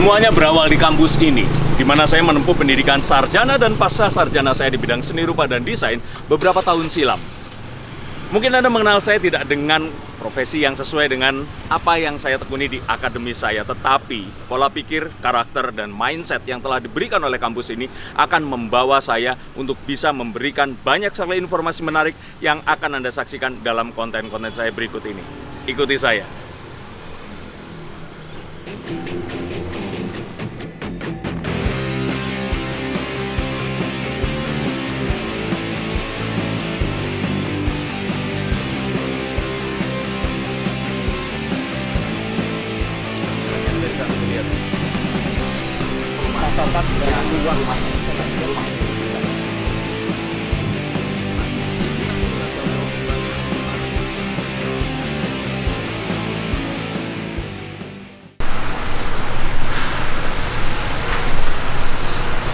Semuanya berawal di kampus ini, di mana saya menempuh pendidikan sarjana dan pasca sarjana saya di bidang seni rupa dan desain beberapa tahun silam. Mungkin Anda mengenal saya tidak dengan profesi yang sesuai dengan apa yang saya tekuni di akademi saya, tetapi pola pikir, karakter, dan mindset yang telah diberikan oleh kampus ini akan membawa saya untuk bisa memberikan banyak sekali informasi menarik yang akan Anda saksikan dalam konten-konten saya berikut ini. Ikuti saya.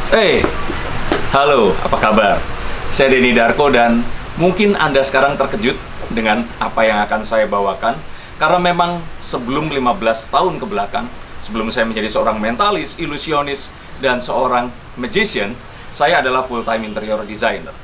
Hey, halo, apa kabar? Saya Denny Darko dan mungkin Anda sekarang terkejut dengan apa yang akan saya bawakan karena memang sebelum 15 tahun ke belakang, sebelum saya menjadi seorang mentalis, ilusionis, dan seorang magician, saya adalah full-time interior designer.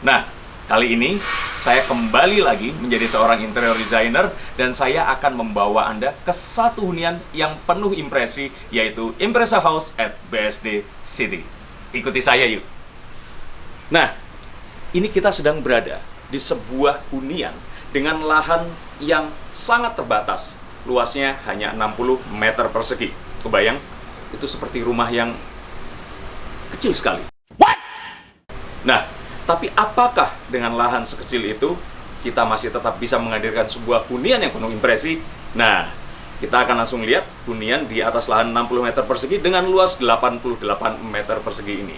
Nah, kali ini saya kembali lagi menjadi seorang interior designer dan saya akan membawa Anda ke satu hunian yang penuh impresi, yaitu Impresa House at BSD City. Ikuti saya yuk. Nah, ini kita sedang berada di sebuah hunian dengan lahan yang sangat terbatas. Luasnya hanya 60 meter persegi. Kebayang? Itu seperti rumah yang kecil sekali. What? Nah, tapi apakah dengan lahan sekecil itu kita masih tetap bisa menghadirkan sebuah hunian yang penuh impresi? Nah, kita akan langsung lihat hunian di atas lahan 60 meter persegi dengan luas 88 meter persegi ini.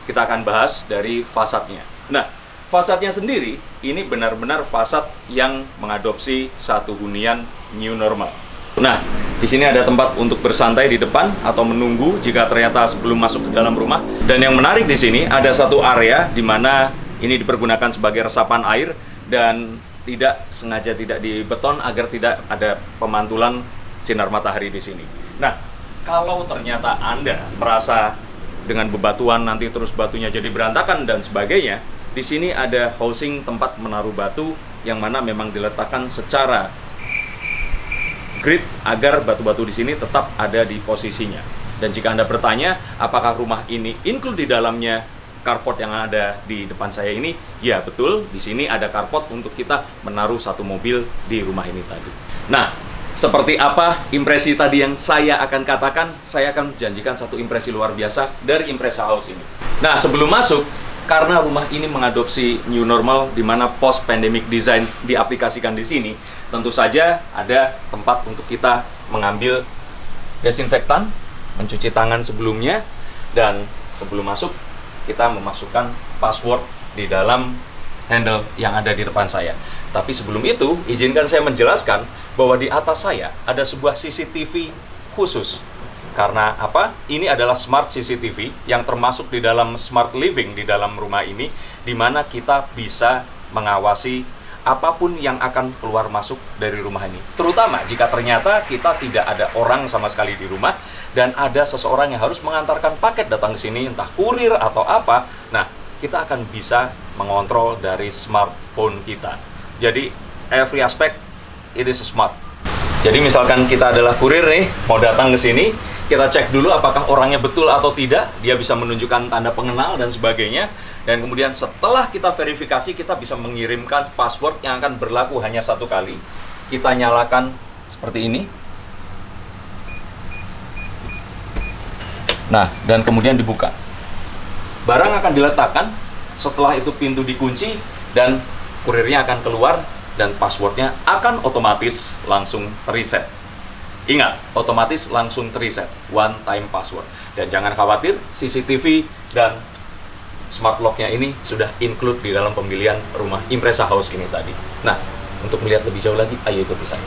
Kita akan bahas dari fasadnya. Nah, fasadnya sendiri ini benar-benar fasad yang mengadopsi satu hunian new normal. Nah, di sini ada tempat untuk bersantai di depan atau menunggu jika ternyata sebelum masuk ke dalam rumah. Dan yang menarik di sini ada satu area di mana ini dipergunakan sebagai resapan air dan tidak sengaja tidak dibeton agar tidak ada pemantulan sinar matahari di sini. Nah, kalau ternyata Anda merasa dengan bebatuan nanti terus batunya jadi berantakan dan sebagainya, di sini ada housing tempat menaruh batu yang mana memang diletakkan secara grid agar batu-batu di sini tetap ada di posisinya. Dan jika Anda bertanya, apakah rumah ini include di dalamnya carport yang ada di depan saya ini? Ya, betul. Di sini ada carport untuk kita menaruh satu mobil di rumah ini tadi. Nah, seperti apa impresi tadi yang saya akan katakan? Saya akan janjikan satu impresi luar biasa dari Impresa House ini. Nah, sebelum masuk, karena rumah ini mengadopsi new normal di mana post pandemic design diaplikasikan di sini, tentu saja ada tempat untuk kita mengambil desinfektan, mencuci tangan sebelumnya, dan sebelum masuk kita memasukkan password di dalam handle yang ada di depan saya. Tapi sebelum itu, izinkan saya menjelaskan bahwa di atas saya ada sebuah CCTV khusus. Karena apa? Ini adalah smart CCTV yang termasuk di dalam smart living di dalam rumah ini, di mana kita bisa mengawasi apapun yang akan keluar masuk dari rumah ini. Terutama jika ternyata kita tidak ada orang sama sekali di rumah dan ada seseorang yang harus mengantarkan paket datang ke sini, entah kurir atau apa. Nah, kita akan bisa mengontrol dari smartphone kita. Jadi, every aspect it is smart. Jadi misalkan kita adalah kurir nih, mau datang ke sini, kita cek dulu apakah orangnya betul atau tidak. Dia bisa menunjukkan tanda pengenal dan sebagainya. Dan kemudian setelah kita verifikasi, kita bisa mengirimkan password yang akan berlaku hanya satu kali. Kita nyalakan seperti ini. Nah, dan kemudian dibuka. Barang akan diletakkan, setelah itu pintu dikunci, dan kurirnya akan keluar, dan passwordnya akan otomatis langsung reset. Ingat, otomatis langsung reset, one time password. Dan jangan khawatir, CCTV dan smart lock-nya ini sudah include di dalam pembelian rumah Impresa House ini tadi. Nah, untuk melihat lebih jauh lagi, ayo ikuti saya.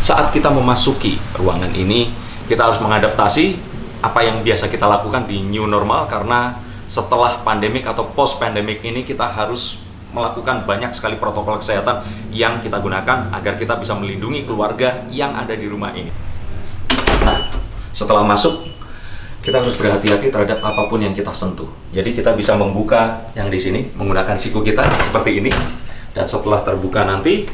Saat kita memasuki ruangan ini, kita harus mengadaptasi apa yang biasa kita lakukan di new normal, karena setelah pandemik atau post pandemik ini kita harus melakukan banyak sekali protokol kesehatan yang kita gunakan agar kita bisa melindungi keluarga yang ada di rumah ini. Nah, setelah masuk, kita harus berhati-hati terhadap apapun yang kita sentuh. Jadi kita bisa membuka yang di sini menggunakan siku kita seperti ini. Dan setelah terbuka nanti,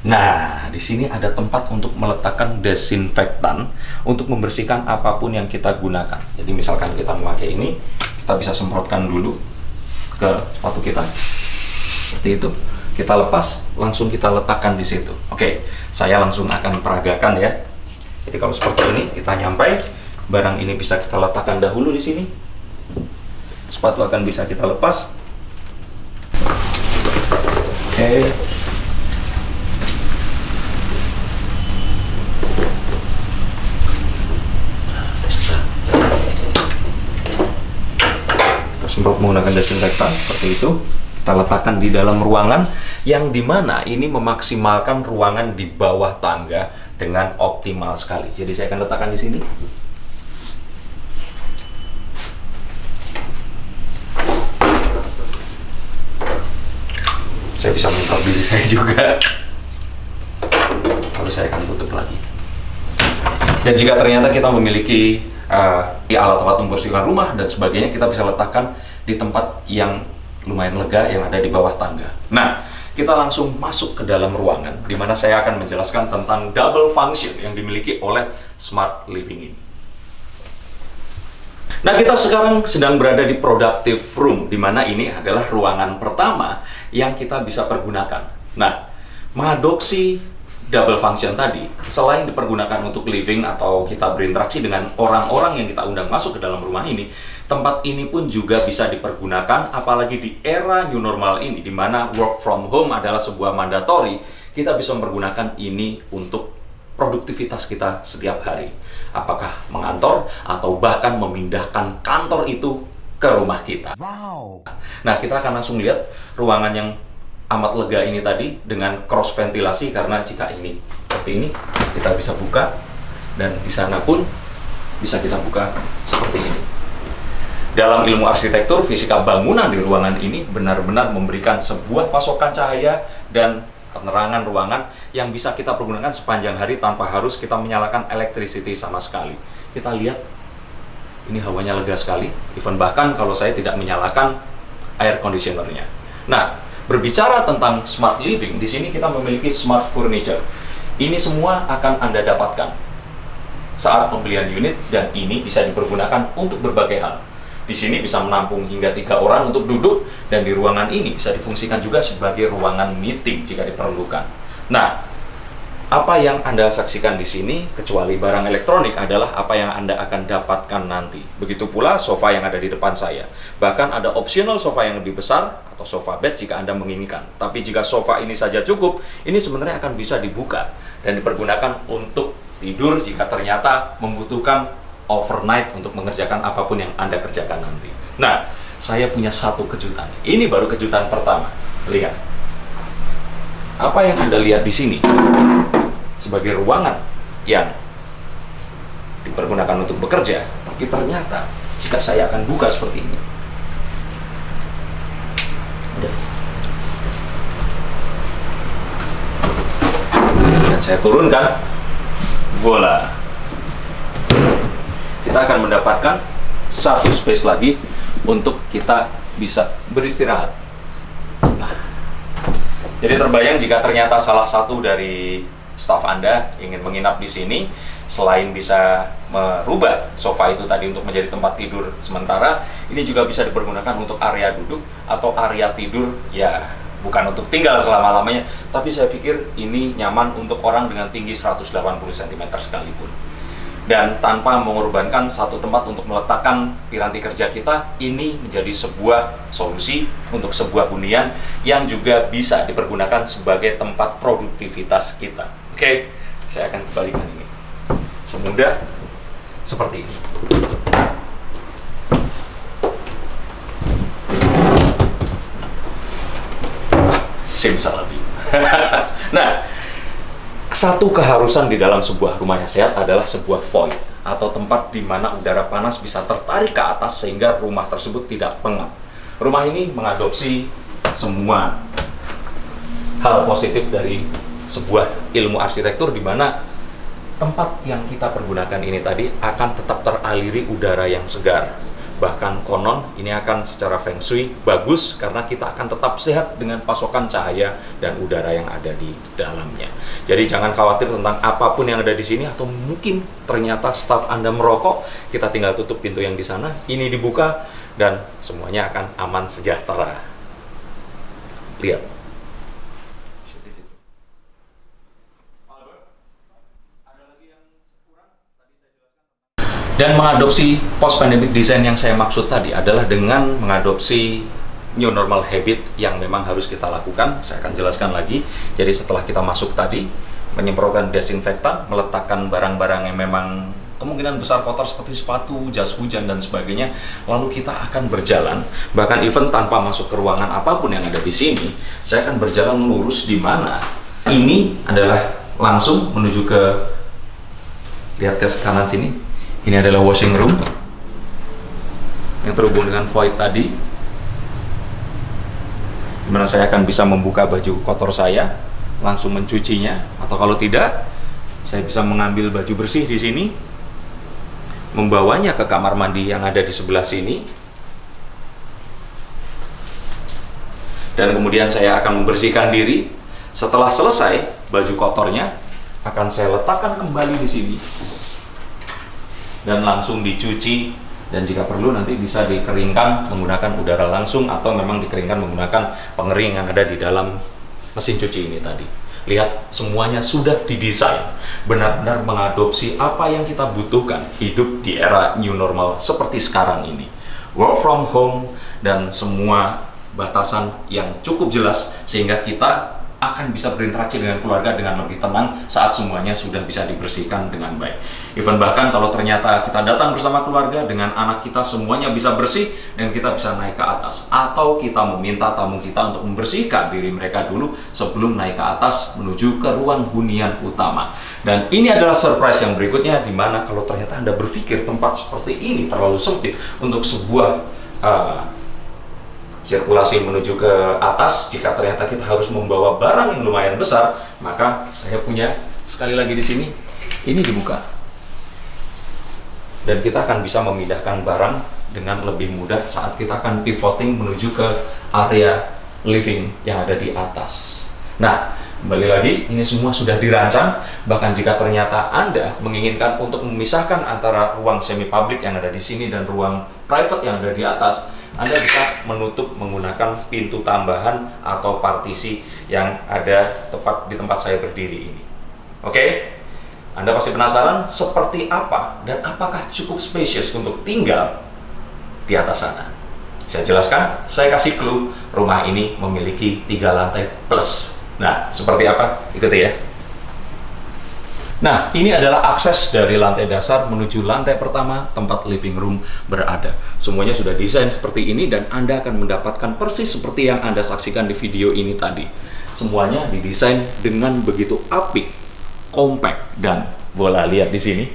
nah di sini ada tempat untuk meletakkan desinfektan untuk membersihkan apapun yang kita gunakan. Jadi misalkan kita memakai ini, kita bisa semprotkan dulu ke sepatu kita. Seperti itu. Kita lepas, langsung kita letakkan di situ. Oke, saya langsung akan peragakan ya. Jadi kalau seperti ini, kita nyampai. Barang ini bisa kita letakkan dahulu di sini. Sepatu akan bisa kita lepas. Oke. Kita semprot menggunakan desinfektan seperti itu. Kita letakkan di dalam ruangan yang dimana ini memaksimalkan ruangan di bawah tangga dengan optimal sekali. Jadi saya akan letakkan di sini. Saya bisa menyemprot diri saya juga. Lalu saya akan tutup lagi. Dan jika ternyata kita memiliki alat-alat membersihkan rumah dan sebagainya, kita bisa letakkan di tempat yang lumayan lega yang ada di bawah tangga. Nah, kita langsung masuk ke dalam ruangan, di mana saya akan menjelaskan tentang double function yang dimiliki oleh Smart Living ini. Nah, kita sekarang sedang berada di productive room, di mana ini adalah ruangan pertama yang kita bisa pergunakan. Nah, mengadopsi double function tadi, selain dipergunakan untuk living atau kita berinteraksi dengan orang-orang yang kita undang masuk ke dalam rumah ini, tempat ini pun juga bisa dipergunakan, apalagi di era new normal ini, di mana work from home adalah sebuah mandatory, kita bisa mempergunakan ini untuk produktivitas kita setiap hari. Apakah mengantor atau bahkan memindahkan kantor itu ke rumah kita. Wow. Nah, kita akan langsung lihat ruangan yang amat lega ini tadi dengan cross ventilasi, karena jika ini seperti ini, kita bisa buka dan di sana pun bisa kita buka seperti ini. Dalam ilmu arsitektur, fisika bangunan di ruangan ini benar-benar memberikan sebuah pasokan cahaya dan penerangan ruangan yang bisa kita pergunakan sepanjang hari tanpa harus kita menyalakan electricity sama sekali. Kita lihat, ini hawanya lega sekali, even bahkan kalau saya tidak menyalakan air conditioner-nya. Nah, berbicara tentang smart living, di sini kita memiliki smart furniture. Ini semua akan Anda dapatkan saat pembelian unit, dan ini bisa dipergunakan untuk berbagai hal. Di sini bisa menampung hingga 3 orang untuk duduk, dan di ruangan ini bisa difungsikan juga sebagai ruangan meeting jika diperlukan. Nah, apa yang Anda saksikan di sini, kecuali barang elektronik, adalah apa yang Anda akan dapatkan nanti. Begitu pula sofa yang ada di depan saya. Bahkan ada optional sofa yang lebih besar, atau sofa bed jika Anda menginginkan. Tapi jika sofa ini saja cukup, ini sebenarnya akan bisa dibuka dan dipergunakan untuk tidur jika ternyata membutuhkan overnight untuk mengerjakan apapun yang Anda kerjakan nanti. Nah, saya punya satu kejutan. Ini baru kejutan pertama. Lihat. Apa yang Anda lihat di sini sebagai ruangan yang dipergunakan untuk bekerja, tapi ternyata jika saya akan buka seperti ini. Dan saya turunkan. Voila. Kita akan mendapatkan satu space lagi untuk kita bisa beristirahat. Nah, jadi terbayang jika ternyata salah satu dari staf Anda ingin menginap di sini, selain bisa merubah sofa itu tadi untuk menjadi tempat tidur sementara, ini juga bisa dipergunakan untuk area duduk atau area tidur, ya bukan untuk tinggal selama-lamanya, tapi saya pikir ini nyaman untuk orang dengan tinggi 180 cm sekalipun. Dan tanpa mengorbankan satu tempat untuk meletakkan piranti kerja kita, ini menjadi sebuah solusi untuk sebuah hunian yang juga bisa dipergunakan sebagai tempat produktivitas kita. Oke, saya akan kembalikan ini. Semudah seperti ini. Simsalabim. Nah, Satu keharusan di dalam sebuah rumah yang sehat adalah sebuah void atau tempat di mana udara panas bisa tertarik ke atas sehingga rumah tersebut tidak pengap. Rumah ini mengadopsi semua hal positif dari sebuah ilmu arsitektur di mana tempat yang kita pergunakan ini tadi akan tetap teraliri udara yang segar. Bahkan konon ini akan secara feng shui bagus karena kita akan tetap sehat dengan pasokan cahaya dan udara yang ada di dalamnya. Jadi jangan khawatir tentang apapun yang ada di sini, atau mungkin ternyata staf Anda merokok, kita tinggal tutup pintu yang di sana, ini dibuka dan semuanya akan aman sejahtera. Lihat. Dan mengadopsi post-pandemic design yang saya maksud tadi adalah dengan mengadopsi new normal habit yang memang harus kita lakukan. Saya akan jelaskan lagi. Jadi setelah kita masuk tadi, menyemprotkan desinfektan, meletakkan barang-barang yang memang kemungkinan besar kotor seperti sepatu, jas hujan, dan sebagainya. Lalu kita akan berjalan, bahkan even tanpa masuk ke ruangan apapun yang ada di sini, saya akan berjalan lurus di mana. Ini adalah langsung menuju ke, lihat ke kanan sini. Ini adalah washing room yang terhubung dengan void tadi, dimana saya akan bisa membuka baju kotor saya, langsung mencucinya, atau kalau tidak, saya bisa mengambil baju bersih di sini, membawanya ke kamar mandi yang ada di sebelah sini, dan kemudian saya akan membersihkan diri. Setelah selesai, baju kotornya akan saya letakkan kembali di sini dan langsung dicuci, dan jika perlu nanti bisa dikeringkan menggunakan udara langsung atau memang dikeringkan menggunakan pengering yang ada di dalam mesin cuci ini tadi. Lihat, semuanya sudah didesain benar-benar mengadopsi apa yang kita butuhkan hidup di era new normal seperti sekarang ini. Work from home dan semua batasan yang cukup jelas sehingga kita akan bisa berinteraksi dengan keluarga dengan lebih tenang saat semuanya sudah bisa dibersihkan dengan baik. Even bahkan kalau ternyata kita datang bersama keluarga dengan anak kita, semuanya bisa bersih dan kita bisa naik ke atas, atau kita meminta tamu kita untuk membersihkan diri mereka dulu sebelum naik ke atas menuju ke ruang hunian utama. Dan ini adalah surprise yang berikutnya, di mana kalau ternyata Anda berpikir tempat seperti ini terlalu sempit untuk sebuah sirkulasi menuju ke atas, jika ternyata kita harus membawa barang yang lumayan besar, maka saya punya sekali lagi di sini, ini dibuka, dan kita akan bisa memindahkan barang dengan lebih mudah saat kita akan pivoting menuju ke area living yang ada di atas. Nah, kembali lagi, ini semua sudah dirancang. Bahkan jika ternyata Anda menginginkan untuk memisahkan antara ruang semi public yang ada di sini dan ruang private yang ada di atas, Anda bisa menutup menggunakan pintu tambahan atau partisi yang ada tepat di tempat saya berdiri ini. Oke? Anda pasti penasaran seperti apa dan apakah cukup spacious untuk tinggal di atas sana. Saya jelaskan, saya kasih clue, rumah ini memiliki 3 lantai plus. Nah, seperti apa? Ikuti ya. Nah, ini adalah akses dari lantai dasar menuju lantai pertama tempat living room berada. Semuanya sudah desain seperti ini dan Anda akan mendapatkan persis seperti yang Anda saksikan di video ini tadi. Semuanya didesain dengan begitu apik, compact, dan boleh lihat di sini.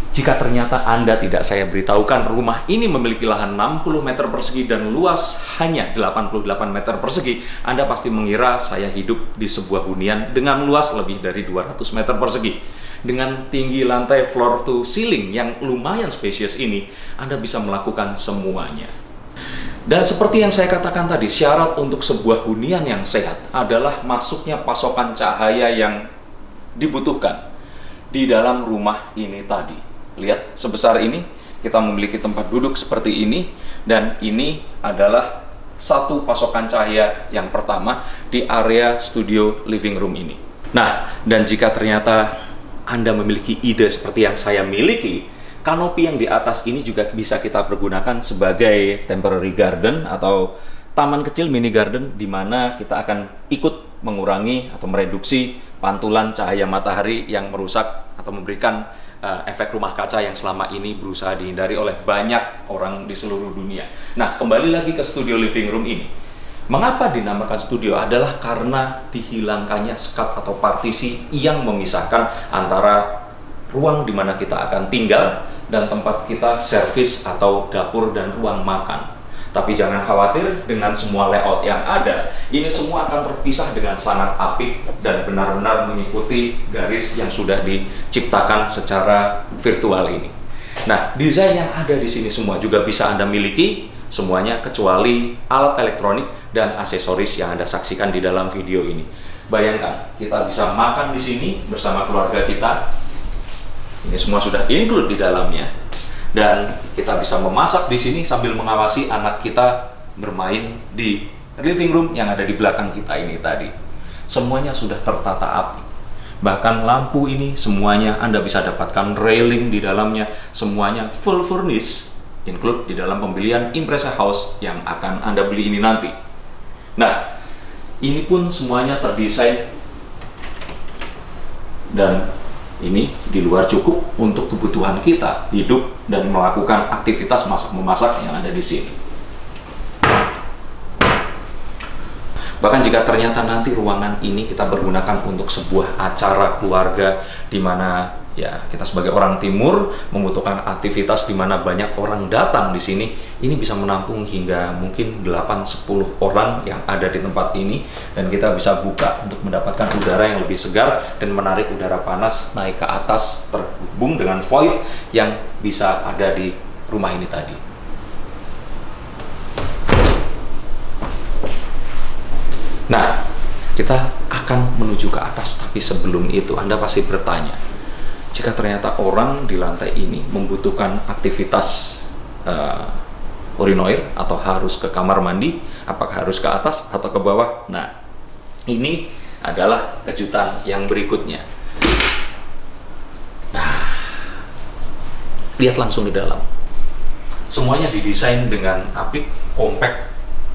Jika ternyata Anda tidak saya beritahukan rumah ini memiliki lahan 60 meter persegi dan luas hanya 88 meter persegi, Anda pasti mengira saya hidup di sebuah hunian dengan luas lebih dari 200 meter persegi. Dengan tinggi lantai floor to ceiling yang lumayan spacious ini, Anda bisa melakukan semuanya. Dan seperti yang saya katakan tadi, syarat untuk sebuah hunian yang sehat adalah masuknya pasokan cahaya yang dibutuhkan di dalam rumah ini tadi. Lihat, sebesar ini kita memiliki tempat duduk seperti ini, dan ini adalah satu pasokan cahaya yang pertama di area studio living room ini. Nah, dan jika ternyata Anda memiliki ide seperti yang saya miliki, kanopi yang di atas ini juga bisa kita pergunakan sebagai temporary garden atau taman kecil mini garden, di mana kita akan ikut mengurangi atau mereduksi pantulan cahaya matahari yang merusak atau memberikan efek rumah kaca yang selama ini berusaha dihindari oleh banyak orang di seluruh dunia. Nah, kembali lagi ke studio living room ini. Mengapa dinamakan studio? Adalah karena dihilangkannya sekat atau partisi yang memisahkan antara ruang di mana kita akan tinggal dan tempat kita servis atau dapur dan ruang makan. Tapi jangan khawatir, dengan semua layout yang ada, ini semua akan terpisah dengan sangat apik dan benar-benar mengikuti garis yang sudah diciptakan secara virtual ini. Nah, desain yang ada di sini semua juga bisa Anda miliki, semuanya kecuali alat elektronik dan aksesoris yang Anda saksikan di dalam video ini. Bayangkan, kita bisa makan di sini bersama keluarga kita. Ini semua sudah include di dalamnya. Dan kita bisa memasak di sini sambil mengawasi anak kita bermain di living room yang ada di belakang kita ini tadi. Semuanya sudah tertata api. Bahkan lampu ini semuanya Anda bisa dapatkan railing di dalamnya, semuanya full furnished, include di dalam pembelian Impreza House yang akan Anda beli ini nanti. Nah, ini pun semuanya terdesain dan ini di luar cukup untuk kebutuhan kita hidup dan melakukan aktivitas masak-memasak yang ada di sini. Bahkan jika ternyata nanti ruangan ini kita pergunakan untuk sebuah acara keluarga di mana ya kita sebagai orang timur membutuhkan aktivitas di mana banyak orang datang di sini, ini bisa menampung hingga mungkin 8-10 orang yang ada di tempat ini, dan kita bisa buka untuk mendapatkan udara yang lebih segar dan menarik udara panas naik ke atas terhubung dengan void yang bisa ada di rumah ini tadi. Nah, kita akan menuju ke atas, tapi sebelum itu Anda pasti bertanya, jika ternyata orang di lantai ini membutuhkan aktivitas urinoir atau harus ke kamar mandi, apakah harus ke atas atau ke bawah? Nah, ini adalah kejutan yang berikutnya. Nah, lihat langsung di dalam. Semuanya didesain dengan apik, kompak,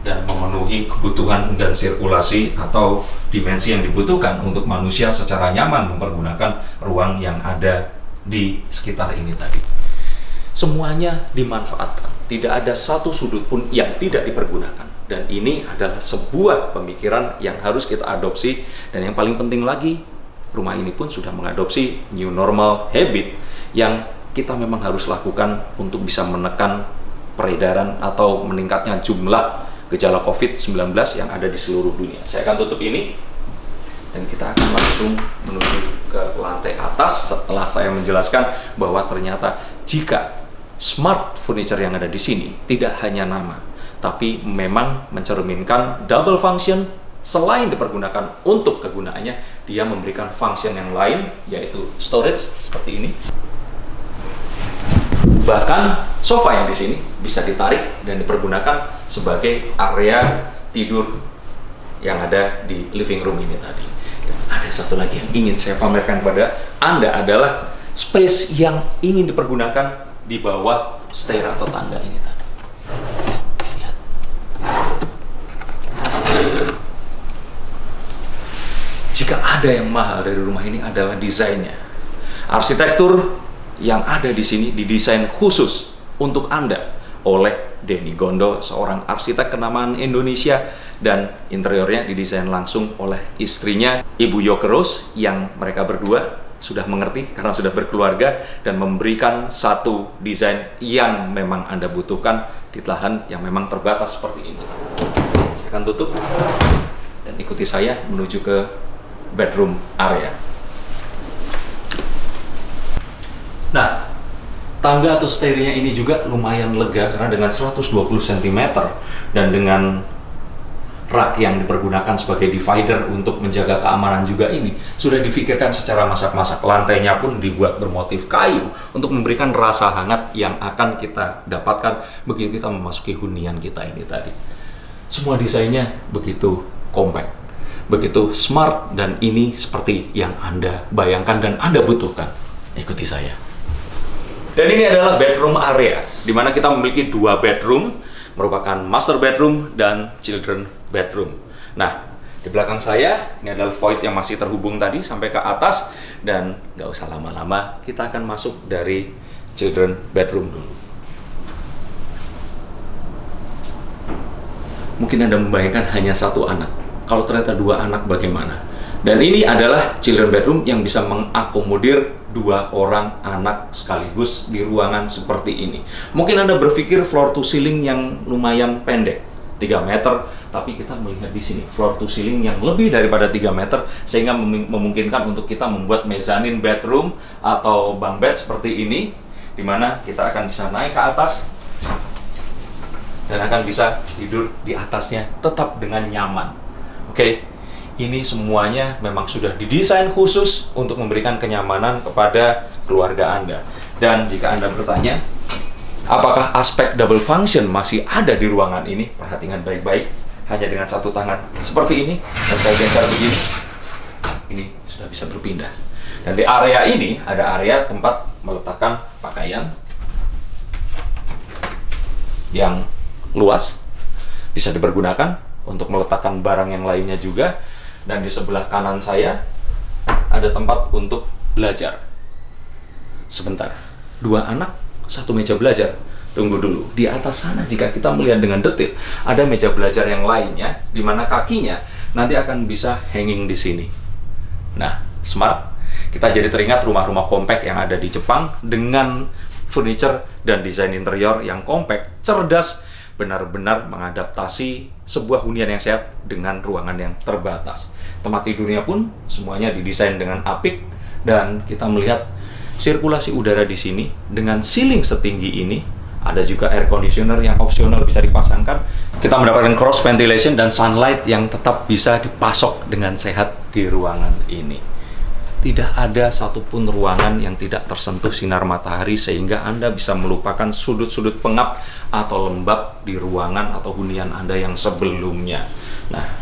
dan memenuhi kebutuhan dan sirkulasi atau dimensi yang dibutuhkan untuk manusia secara nyaman mempergunakan ruang yang ada di sekitar ini tadi. Semuanya dimanfaatkan, tidak ada satu sudut pun yang tidak dipergunakan. Dan ini adalah sebuah pemikiran yang harus kita adopsi, dan yang paling penting lagi, rumah ini pun sudah mengadopsi new normal habit yang kita memang harus lakukan untuk bisa menekan peredaran atau meningkatnya jumlah gejala COVID-19 yang ada di seluruh dunia. Saya akan tutup ini dan kita akan langsung menuju ke lantai atas setelah saya menjelaskan bahwa ternyata jika smart furniture yang ada di sini tidak hanya nama, tapi memang mencerminkan double function. Selain dipergunakan untuk kegunaannya, dia memberikan function yang lain, yaitu storage seperti ini. Bahkan sofa yang di sini bisa ditarik dan dipergunakan sebagai area tidur yang ada di living room ini tadi. Dan ada satu lagi yang ingin saya pamerkan pada Anda adalah space yang ingin dipergunakan di bawah stair atau tangga ini tadi. Lihat. Jika ada yang mahal dari rumah ini adalah desainnya. Arsitektur yang ada di sini didesain khusus untuk Anda oleh Denny Gondo, seorang arsitek kenamaan Indonesia, dan interiornya didesain langsung oleh istrinya, Ibu Yokeros, yang mereka berdua sudah mengerti karena sudah berkeluarga dan memberikan satu desain yang memang Anda butuhkan di lahan yang memang terbatas seperti ini. Saya akan tutup dan ikuti saya menuju ke bedroom area. Nah, tangga atau stairnya ini juga lumayan lega karena dengan 120 cm dan dengan rak yang dipergunakan sebagai divider untuk menjaga keamanan juga ini sudah difikirkan secara masak-masak. Lantainya pun dibuat bermotif kayu untuk memberikan rasa hangat yang akan kita dapatkan begitu kita memasuki hunian kita ini tadi. Semua desainnya begitu compact, begitu smart, dan ini seperti yang Anda bayangkan dan Anda butuhkan. Ikuti saya. Dan ini adalah bedroom area, di mana kita memiliki dua bedroom, merupakan master bedroom dan children bedroom. Nah, di belakang saya, ini adalah void yang masih terhubung tadi sampai ke atas, dan nggak usah lama-lama, kita akan masuk dari children bedroom dulu. Mungkin Anda membayangkan hanya satu anak. Kalau ternyata dua anak bagaimana? Dan ini adalah children bedroom yang bisa mengakomodir dua orang anak sekaligus di ruangan seperti ini. Mungkin Anda berpikir floor to ceiling yang lumayan pendek, 3 meter, tapi kita melihat di sini floor to ceiling yang lebih daripada 3 meter, sehingga memungkinkan untuk kita membuat mezzanine bedroom atau bunk bed seperti ini, di mana kita akan bisa naik ke atas dan akan bisa tidur di atasnya tetap dengan nyaman. Oke. Ini semuanya memang sudah didesain khusus untuk memberikan kenyamanan kepada keluarga Anda. Dan jika Anda bertanya, apakah aspek double function masih ada di ruangan ini? Perhatikan baik-baik, hanya dengan satu tangan seperti ini, dan saya geser begini, ini sudah bisa berpindah. Dan di area ini ada area tempat meletakkan pakaian yang luas, bisa dipergunakan untuk meletakkan barang yang lainnya juga. Dan di sebelah kanan saya ada tempat untuk belajar. Sebentar, 2 anak, 1 meja belajar. Tunggu dulu, di atas sana jika kita melihat dengan detail, ada meja belajar yang lainnya, di mana kakinya nanti akan bisa hanging di sini. Nah, smart. Kita jadi teringat rumah-rumah compact yang ada di Jepang dengan furniture dan desain interior yang compact, cerdas, benar-benar mengadaptasi sebuah hunian yang sehat dengan ruangan yang terbatas. Tempat tidurnya pun semuanya didesain dengan apik, dan kita melihat sirkulasi udara di sini dengan ceiling setinggi ini. Ada juga air conditioner yang opsional bisa dipasangkan. Kita mendapatkan cross ventilation dan sunlight yang tetap bisa dipasok dengan sehat di ruangan ini. Tidak ada satupun ruangan yang tidak tersentuh sinar matahari sehingga Anda bisa melupakan sudut-sudut pengap atau lembab di ruangan atau hunian Anda yang sebelumnya. Nah,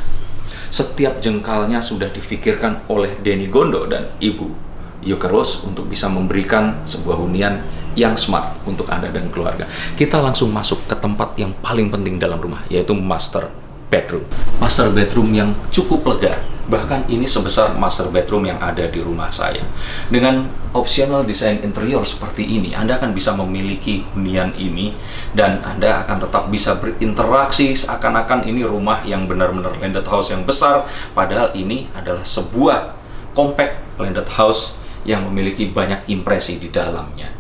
setiap jengkalnya sudah difikirkan oleh Denny Gondo dan Ibu Yuka Rose untuk bisa memberikan sebuah hunian yang smart untuk Anda dan keluarga. Kita langsung masuk ke tempat yang paling penting dalam rumah, yaitu master bedroom. Master bedroom yang cukup lega. Bahkan ini sebesar master bedroom yang ada di rumah saya. Dengan optional desain interior seperti ini, Anda akan bisa memiliki hunian ini dan Anda akan tetap bisa berinteraksi seakan-akan ini rumah yang benar-benar landed house yang besar, padahal ini adalah sebuah compact landed house yang memiliki banyak impresi di dalamnya.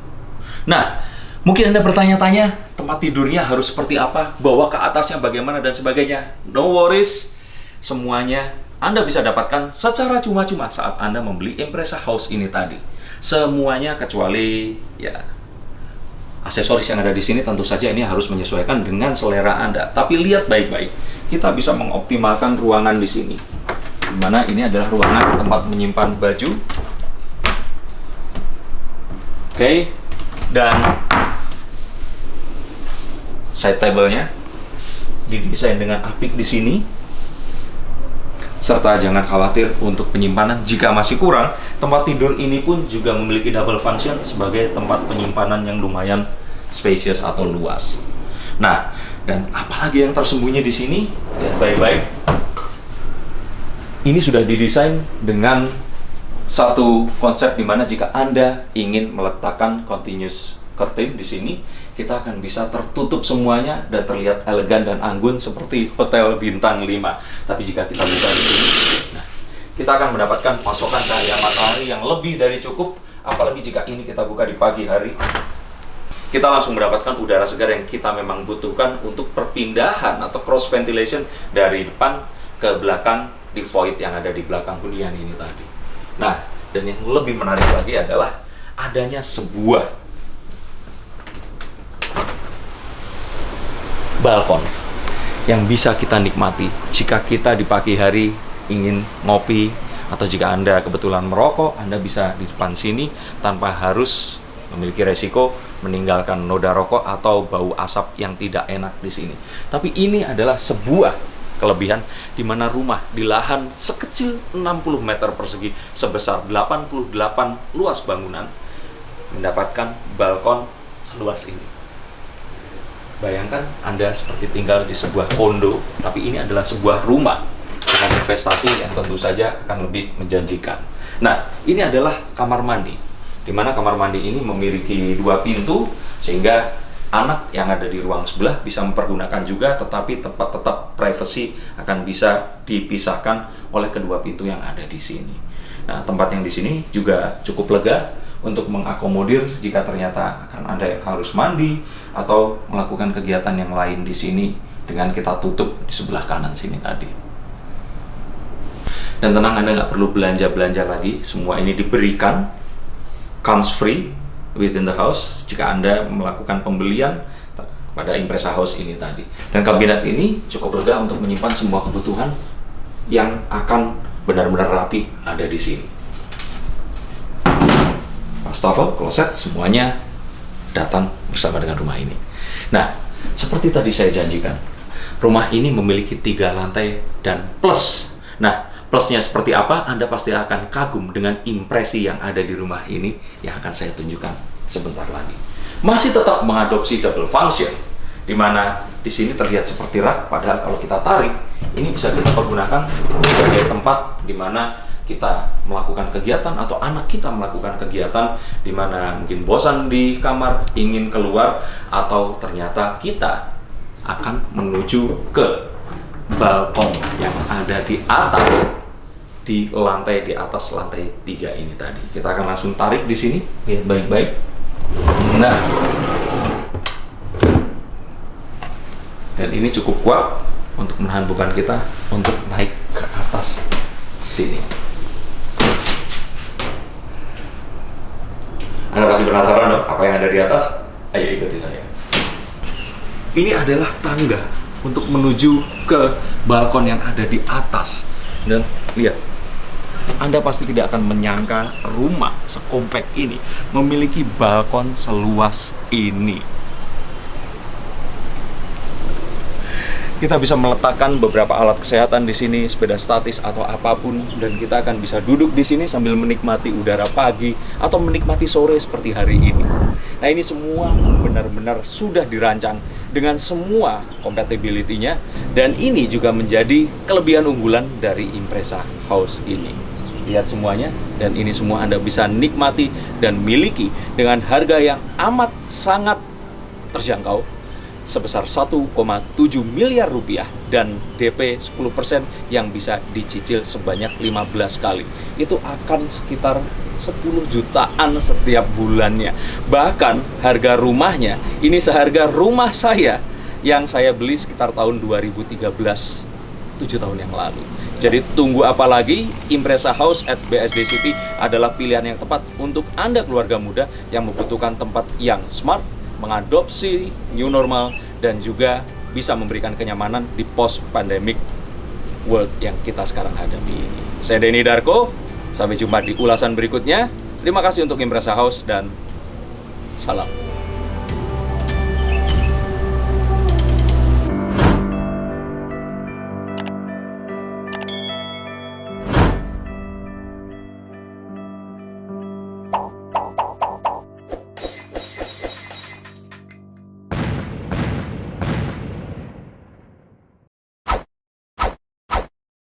Nah, mungkin Anda bertanya-tanya, tempat tidurnya harus seperti apa, bawa ke atasnya bagaimana dan sebagainya. No worries, semuanya Anda bisa dapatkan secara cuma-cuma saat Anda membeli Impreza House ini tadi. Semuanya kecuali ya aksesoris yang ada di sini, tentu saja ini harus menyesuaikan dengan selera Anda. Tapi lihat baik-baik, kita bisa mengoptimalkan ruangan di sini. Dimana ini adalah ruangan tempat menyimpan baju. Oke, dan side table-nya didesain dengan apik di sini. Serta jangan khawatir untuk penyimpanan jika masih kurang. Tempat tidur ini pun juga memiliki double function sebagai tempat penyimpanan yang lumayan spacious atau luas. Nah, dan apalagi yang tersembunyi di sini? Lihat baik-baik. Ini sudah didesain dengan satu konsep di mana jika Anda ingin meletakkan continuous curtain di sini, kita akan bisa tertutup semuanya dan terlihat elegan dan anggun seperti hotel bintang 5. Tapi jika kita buka di sini, nah, kita akan mendapatkan pasokan cahaya matahari yang lebih dari cukup. Apalagi jika ini kita buka di pagi hari, kita langsung mendapatkan udara segar yang kita memang butuhkan untuk perpindahan atau cross ventilation dari depan ke belakang di void yang ada di belakang hunian ini tadi. Nah, dan yang lebih menarik lagi adalah adanya sebuah balkon yang bisa kita nikmati jika kita di pagi hari ingin ngopi, atau jika Anda kebetulan merokok, Anda bisa di depan sini tanpa harus memiliki resiko meninggalkan noda rokok atau bau asap yang tidak enak di sini. Tapi ini adalah sebuah kelebihan di mana rumah di lahan sekecil 60 meter persegi sebesar 88 luas bangunan mendapatkan balkon seluas ini. Bayangkan Anda seperti tinggal di sebuah kondo, tapi ini adalah sebuah rumah dengan investasi yang tentu saja akan lebih menjanjikan. Nah, ini adalah kamar mandi, di mana kamar mandi ini memiliki 2 pintu, sehingga anak yang ada di ruang sebelah bisa mempergunakan juga, tetapi tetap privacy akan bisa dipisahkan oleh kedua pintu yang ada di sini. Nah, tempat yang di sini juga cukup lega untuk mengakomodir jika ternyata akan ada yang harus mandi atau melakukan kegiatan yang lain di sini dengan kita tutup di sebelah kanan sini tadi. Dan tenang, Anda nggak perlu belanja-belanja lagi, semua ini diberikan, comes free within the house jika Anda melakukan pembelian pada Impreza House ini tadi. Dan kabinet ini cukup lega untuk menyimpan semua kebutuhan yang akan benar-benar rapi ada di sini. Wastafel, kloset, semuanya datang bersama dengan rumah ini. Nah, seperti tadi saya janjikan, rumah ini memiliki 3 lantai dan plus. Nah, plusnya seperti apa? Anda pasti akan kagum dengan impresi yang ada di rumah ini yang akan saya tunjukkan sebentar lagi. Masih tetap mengadopsi double function, di mana di sini terlihat seperti rak, padahal kalau kita tarik, ini bisa kita pergunakan sebagai tempat di mana kita melakukan kegiatan atau anak kita melakukan kegiatan di mana mungkin bosan di kamar, ingin keluar, atau ternyata kita akan menuju ke balkon yang ada di atas, di atas lantai 3 ini tadi. Kita akan langsung tarik di sini, lihat baik-baik. Nah, dan ini cukup kuat untuk menahan beban kita untuk naik ke atas sini. Anda pasti penasaran dong apa yang ada di atas? Ayo ikuti saya. Ini adalah tangga untuk menuju ke balkon yang ada di atas. Dan lihat, Anda pasti tidak akan menyangka rumah sekompak ini memiliki balkon seluas ini. Kita bisa meletakkan beberapa alat kesehatan di sini, sepeda statis atau apapun, dan kita akan bisa duduk di sini sambil menikmati udara pagi atau menikmati sore seperti hari ini. Nah, ini semua benar-benar sudah dirancang dengan semua compatibility-nya, dan ini juga menjadi kelebihan unggulan dari Impreza House ini. Lihat semuanya, dan ini semua Anda bisa nikmati dan miliki dengan harga yang amat sangat terjangkau sebesar 1,7 miliar rupiah dan DP 10% yang bisa dicicil sebanyak 15 kali. Itu akan sekitar 10 jutaan setiap bulannya. Bahkan harga rumahnya ini seharga rumah saya yang saya beli sekitar tahun 2013, 7 tahun yang lalu. Jadi tunggu apa lagi? Impreza House at BSD City adalah pilihan yang tepat untuk Anda keluarga muda yang membutuhkan tempat yang smart, mengadopsi new normal, dan juga bisa memberikan kenyamanan di post-pandemic world yang kita sekarang hadapi ini. Saya Denny Darko, sampai jumpa di ulasan berikutnya. Terima kasih untuk Impreza House dan salam.